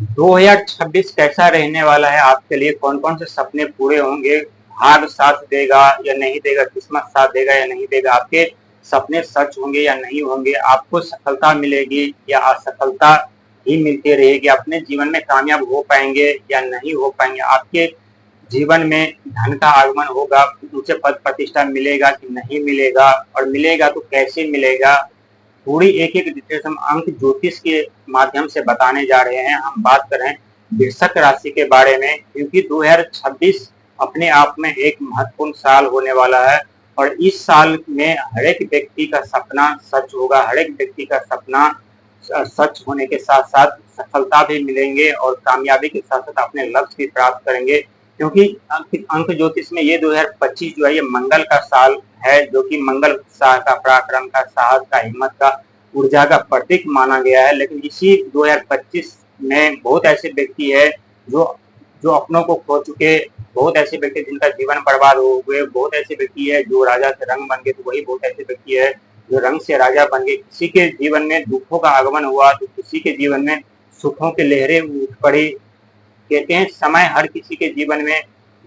2026 कैसा रहने वाला है आपके लिए? कौन कौन से सपने पूरे होंगे? भाग साथ देगा या नहीं देगा? किस्मत साथ देगा या नहीं देगा? आपके सपने सच होंगे या नहीं होंगे? आपको सफलता मिलेगी या असफलता ही मिलती रहेगी? अपने जीवन में कामयाब हो पाएंगे या नहीं हो पाएंगे? आपके जीवन में धन का आगमन होगा, ऊंचे पद प्रतिष्ठा मिलेगा कि नहीं मिलेगा, और मिलेगा तो कैसे मिलेगा? पूरी एक एक डिटेल्स हम अंक ज्योतिष के माध्यम से बताने जा रहे हैं। हम बात कर रहे हैं वृश्चिक राशि के बारे में, क्योंकि 2026 अपने आप में एक महत्वपूर्ण साल होने वाला है और इस साल में हर एक व्यक्ति का सपना सच होगा। हर एक व्यक्ति का सपना सच होने के साथ साथ सफलता भी मिलेंगे और कामयाबी के साथ साथ अपने लक्ष्य भी प्राप्त करेंगे, क्योंकि अंक ज्योतिष में ये 2025 जो है ये मंगल का साल है, जो कि मंगल उत्साह का, पराक्रम का, साहस का, हिम्मत का, ऊर्जा का प्रतीक माना गया है। लेकिन इसी 2025 में बहुत ऐसे व्यक्ति है जो जो अपनों को खो चुके, बहुत ऐसे व्यक्ति जिनका जीवन बर्बाद हो गए, बहुत ऐसे व्यक्ति है जो राजा से रंग बन गए, तो वही बहुत ऐसे व्यक्ति है जो रंग से राजा बन गए। किसी के जीवन में दुखों का आगमन हुआ तो किसी के जीवन में सुखों की लहरें उठ पड़ी। कहते हैं समय हर किसी के जीवन में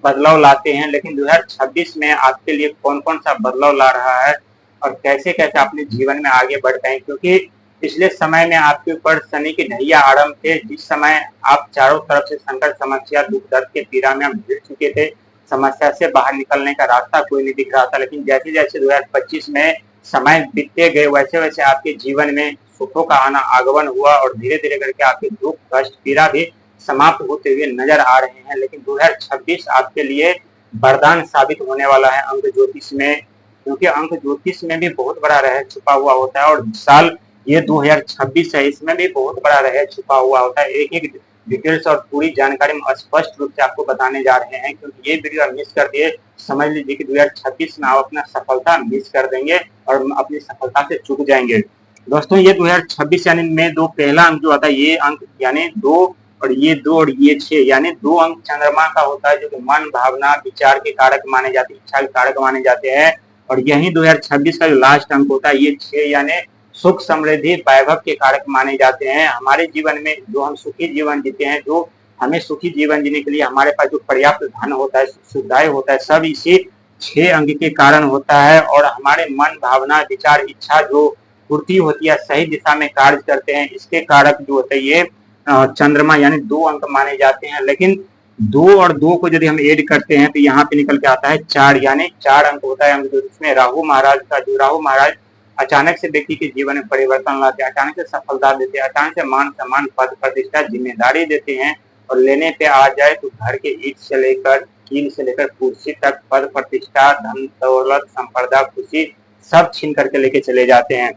बदलाव लाते हैं, लेकिन 2026 में आपके लिए कौन कौन सा बदलाव ला रहा है और कैसे कैसे अपने जीवन में आगे बढ़ पाए, क्योंकि पिछले समय में आपके ऊपर शनि की ढैया आरंभ थे, जिस समय आप चारों तरफ से संकट, समस्या, दुख दर्द के पीड़ा में हम घिर चुके थे। समस्या से बाहर निकलने का रास्ता कोई नहीं दिख रहा था, लेकिन जैसे जैसे 2025 में समय बीतते गए वैसे वैसे आपके जीवन में सुखों का आना आगमन हुआ और धीरे धीरे करके आपके दुख, कष्ट, पीड़ा भी समाप्त होते हुए नजर आ रहे हैं। लेकिन 2026 आपके लिए वरदान साबित होने वाला है अंक ज्योतिष में, क्योंकि अंक ज्योतिष में भी बहुत बड़ा रहस्य छुपा हुआ होता है और साल ये 2026 है, इसमें भी बहुत बड़ा रहस्य छुपा हुआ होता है। एक एक डिटेल्स और पूरी जानकारी हम स्पष्ट रूप से आपको बताने जा रहे हैं, क्योंकि ये वीडियो मिस कर दिए समझ लीजिए कि 2026 में आप अपना सफलता मिस कर देंगे और अपनी सफलता से चूक जाएंगे। दोस्तों ये 2026 यानी में दो पहला अंक जो आता है ये अंक यानी 2 और ये 2 और ये 6 यानी 2 अंक चंद्रमा का होता है, जो कि मन, भावना, विचार के कारक माने जाते हैं, इच्छा के कारक माने जाते हैं। और यही 2026 का जो लास्ट अंक होता है ये 6 यानी सुख, समृद्धि, वैभव के कारक माने जाते हैं। हमारे जीवन में जो हम सुखी जीवन जीते हैं, जो हमें सुखी जीवन जीने के लिए हमारे पास जो पर्याप्त धन होता है, सुविधाएं होता है, सब इसी 6 अंक के कारण होता है। और हमारे मन, भावना, विचार, इच्छा जो पूर्ति होती है, सही दिशा में कार्य करते हैं, इसके कारक जो होते हैं ये चंद्रमा यानी 2 अंक माने जाते हैं। लेकिन 2 और 2 को यदि हम ऐड करते हैं तो यहाँ पे निकल के आता है 4 यानी 4 अंक होता है अंक जिसमें राहु महाराज का, जो राहु महाराज अचानक से व्यक्ति के जीवन में परिवर्तन लाते हैं, अचानक से सफलता देते हैं, अचानक से मान सम्मान, पद प्रतिष्ठा, जिम्मेदारी देते हैं। और लेने पे आ जाए तो घर के ईट से लेकर कील से लेकर कुर्सी तक पद प्रतिष्ठा, धन दौलत, संपदा, खुशी सब छीन करके लेके चले जाते हैं।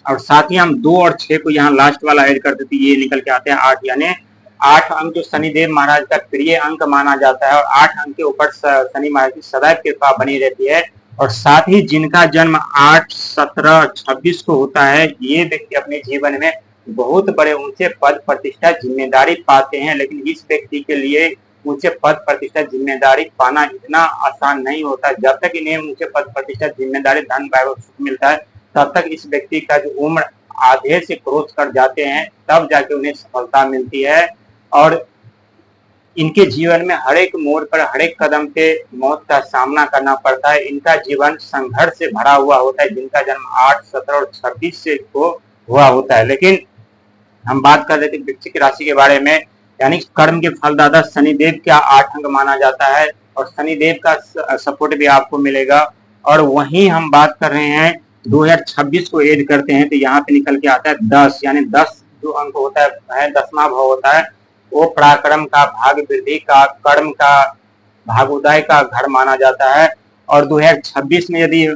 और साथ ही हम 2 और 6 को यहाँ लास्ट वाला ऐड करते थे, ये निकल के आते हैं 8 यानी 8 अंक जो शनिदेव महाराज का प्रिय अंक माना जाता है और 8 अंक के ऊपर शनि महाराज की सदैव कृपा बनी रहती है। और साथ ही जिनका जन्म 8, 17, 26 को होता है, ये व्यक्ति अपने जीवन में बहुत बड़े ऊंचे पद प्रतिष्ठा जिम्मेदारी पाते हैं। लेकिन इस व्यक्ति के लिए ऊंचे पद प्रतिष्ठा जिम्मेदारी पाना इतना आसान नहीं होता। जब तक इन्हें ऊंचे पद प्रतिष्ठा जिम्मेदारी, धन, वैभव, सुख मिलता है, तब तक इस व्यक्ति का जो उम्र आधे से क्रॉस कर जाते हैं, तब जाके उन्हें सफलता मिलती है। और इनके जीवन में हर एक मोड़ पर, हर एक कदम पे मौत का सामना करना पड़ता है। इनका जीवन संघर्ष से भरा हुआ होता है, जिनका जन्म 8, 17 और 26 से को हुआ होता है। लेकिन हम बात कर रहे थे वृश्चिक राशि के बारे में, यानी कर्म के फलदाता शनिदेव का 8 अंक माना जाता है और शनिदेव का सपोर्ट भी आपको मिलेगा। और वहीं हम बात कर रहे हैं 2026 को ऐड करते हैं तो यहाँ पे निकल के आता है 10 यानी 10 जो अंक होता है 10वां भाव होता है, वो पराक्रम का, भाग वृद्धि का, कर्म का, भागोदय का घर माना जाता है। और 2026 में यदि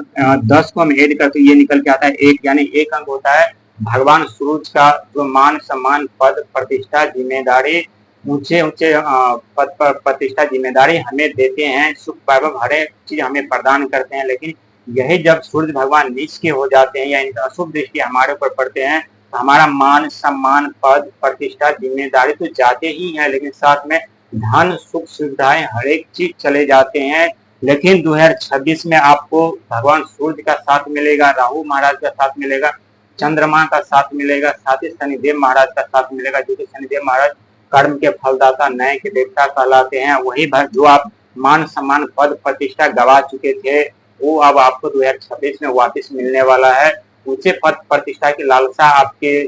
10 को हम ऐड करते ये निकल के आता है 1 यानी 1 अंक होता है भगवान सूरज का, जो मान सम्मान, पद प्रतिष्ठा, जिम्मेदारी, ऊंचे ऊंचे पद पर प्रतिष्ठा, जिम्मेदारी हमें देते हैं, सुख वैभव हर एक चीज हमें प्रदान करते हैं। लेकिन यही जब सूर्य भगवान नीच के हो जाते हैं या इनका अशुभ दृष्टि हमारे ऊपर पड़ते हैं तो हमारा मान सम्मान, पद प्रतिष्ठा, जिम्मेदारी तो जाते ही है, लेकिन साथ में धन, सुख, सुविधाएं हर एक चीज चले जाते हैं। लेकिन 2026 में आपको भगवान सूर्य का साथ मिलेगा, राहु महाराज का साथ मिलेगा, चंद्रमा का साथ मिलेगा, साथ ही शनिदेव महाराज का साथ मिलेगा, जो कि शनिदेव महाराज कर्म के फलदाता, न्याय के देवता कहलाते हैं। वही जो आप मान सम्मान पद प्रतिष्ठा गवा चुके थे, वो अब आपको 2026 में वापस मिलने वाला है। ऊंचे पद प्रतिष्ठा की लालसा आपके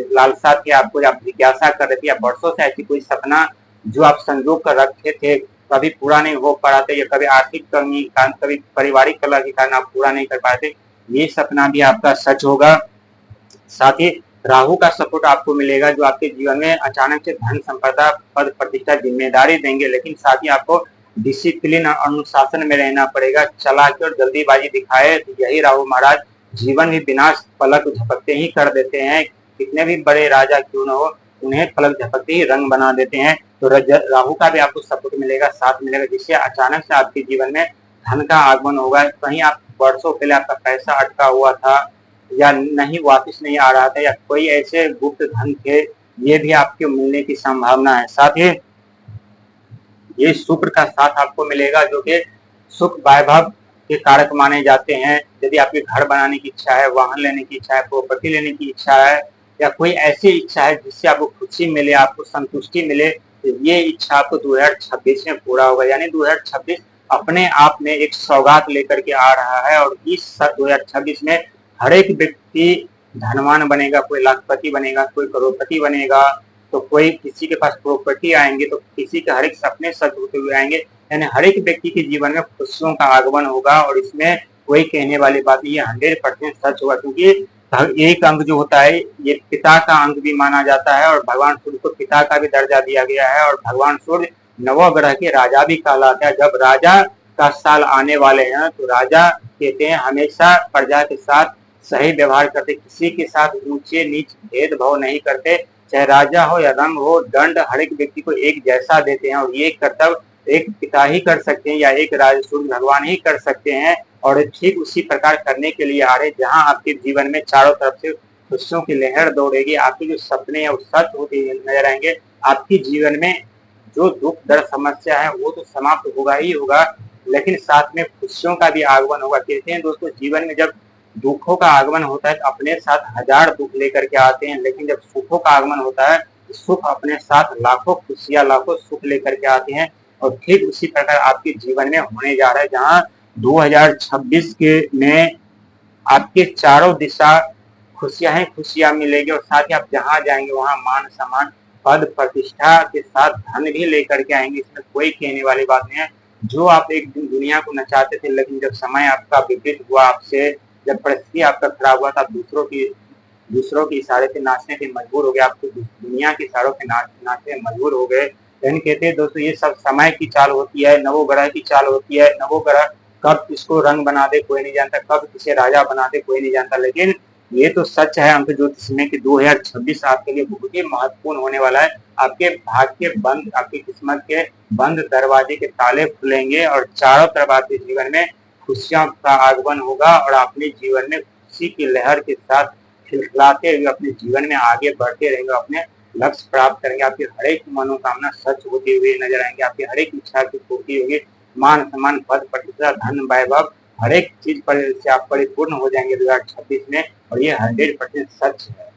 लालसा थी, आपको आप जिज्ञासा कर रहे थे, या वर्षों से ऐसी कोई सपना जो आप संजो कर रखे थे, कभी पूरा नहीं हो पा रहा था, या कभी आर्थिक कमी कारण, कभी पारिवारिक कला के कारण आप पूरा नहीं कर पाए थे, ये सपना भी आपका सच होगा। साथ ही राहु का सपोर्ट आपको मिलेगा, जो आपके जीवन में अचानक से धन संपदा पद प्रतिष्ठा जिम्मेदारी देंगे, लेकिन साथ ही आपको डिसिप्लिन और अनुशासन में रहना पड़ेगा। चालाकी और जल्दीबाजी दिखाए तो यही राहु महाराज जीवन भी विनाश पलक झपकते ही कर देते हैं। कितने भी बड़े राजा क्यों न हो, उन्हें पलक झपकते ही रंग बना देते हैं। तो राहु का भी आपको सपोर्ट मिलेगा, साथ मिलेगा, जिससे अचानक से आपके जीवन में धन का आगमन होगा। कहीं आप वर्षों पहले आपका पैसा अटका हुआ था या नहीं वापस नहीं आ रहा था, या कोई ऐसे गुप्त धन थे, ये भी आपके मिलने की संभावना है। साथ ही ये शुक्र का साथ आपको मिलेगा, जो कि सुख वैभव के कारक माने जाते हैं। यदि आपके घर बनाने की इच्छा है, वाहन लेने की इच्छा है, प्रॉपर्टी लेने की इच्छा है, या कोई ऐसी इच्छा है जिससे आपको खुशी मिले, आपको संतुष्टि मिले, तो ये इच्छा आपको 2026 में पूरा होगा। यानी 2026 अपने आप में एक सौगात लेकर के आ रहा है, और इस 2026 में हर एक व्यक्ति धनवान बनेगा, कोई लाखपति बनेगा, कोई करोड़पति बनेगा, तो कोई किसी के पास प्रॉपर्टी आएंगे, तो किसी के हर एक सपने सच होते हुए आएंगे। यानी हर एक व्यक्ति के जीवन में खुशियों का आगमन होगा, और इसमें कोई कहने वाली बात नहीं, ये 100% सच होगा। क्योंकि एक अंक जो होता है, ये पिता का अंक भी माना जाता है, और भगवान सूर्य को पिता का भी दर्जा दिया गया है, और भगवान सूर्य नवग्रह के राजा भी कहलाते हैं। जब राजा का साल आने वाले हैं, तो राजा कहते हैं हमेशा प्रजा के साथ सही व्यवहार करते, किसी के साथ ऊंचे नीच भेदभाव नहीं करते, चाहे राजा हो या रंग हो, दंड हर एक व्यक्ति को एक जैसा देते हैं। और ये कर्तव्य एक पिता ही कर सकते हैं, या एक राजा सूर्य भगवान ही कर सकते हैं। और ठीक उसी प्रकार करने के लिए आ रहे, जहां आपके जीवन में चारों तरफ से खुशियों की लहर दौड़ेगी, आपके जो सपने हैं वो सच होते नजर आएंगे। आपके जीवन में जो दुख दर्द समस्या है वो तो समाप्त होगा ही होगा, लेकिन साथ में खुशियों का भी आगमन होगा। कहते हैं दोस्तों, जीवन में जब दुखों का आगमन होता है तो अपने साथ 1000 दुख लेकर के आते हैं, लेकिन जब सुखों का आगमन होता है तो सुख अपने साथ लाखों खुशियां, लाखों सुख लेकर के आते हैं। और ठीक उसी प्रकार आपके जीवन में होने जा रहा है, जहां 2026 के में आपके चारों दिशा खुशियां ही खुशियां मिलेगी, और साथ ही आप जहां जाएंगे वहां मान सम्मान पद प्रतिष्ठा के साथ धन भी लेकर के आएंगे। इसमें कोई कहने वाली बात नहीं है। जो आप एक दिन दुनिया को नचाते थे, लेकिन जब समय आपका विपरीत हुआ, आपसे जब परिस्थिति आपका खराब हुआ था, दूसरों के इशारे पे नाचने पे मजबूर हो गए, आपको दुनिया के इशारों पे नाचने मजबूर हो गए। लेकिन कहते हैं दोस्तों, ये सब समय की चाल होती है, नवोग्रह की चाल होती है। नवोग्रह कब किसको रंग बना दे कोई नहीं जानता, कब किसे राजा बना दे कोई नहीं जानता, लेकिन ये तो सच है अंक ज्योतिष में कि 2026 आपके लिए बहुत ही महत्वपूर्ण होने वाला है। आपके भाग्य के बंद, आपकी किस्मत के बंद दरवाजे के ताले खुलेंगे, और चारों तरफ आपके जीवन में खुशियों का आगमन होगा, और अपने जीवन में खुशी की लहर के साथ खिलखिलाते हुए अपने जीवन में आगे बढ़ते रहेंगे, अपने लक्ष्य प्राप्त करेंगे। आपकी हर एक मनोकामना सच होती हुई नजर आएंगे, आपकी हर एक इच्छा की पूर्ति होगी। मान सम्मान पद प्रतिष्ठा धन वैभव हर एक चीज पर से आप परिपूर्ण हो जाएंगे 2026 में, और ये 100% सच है।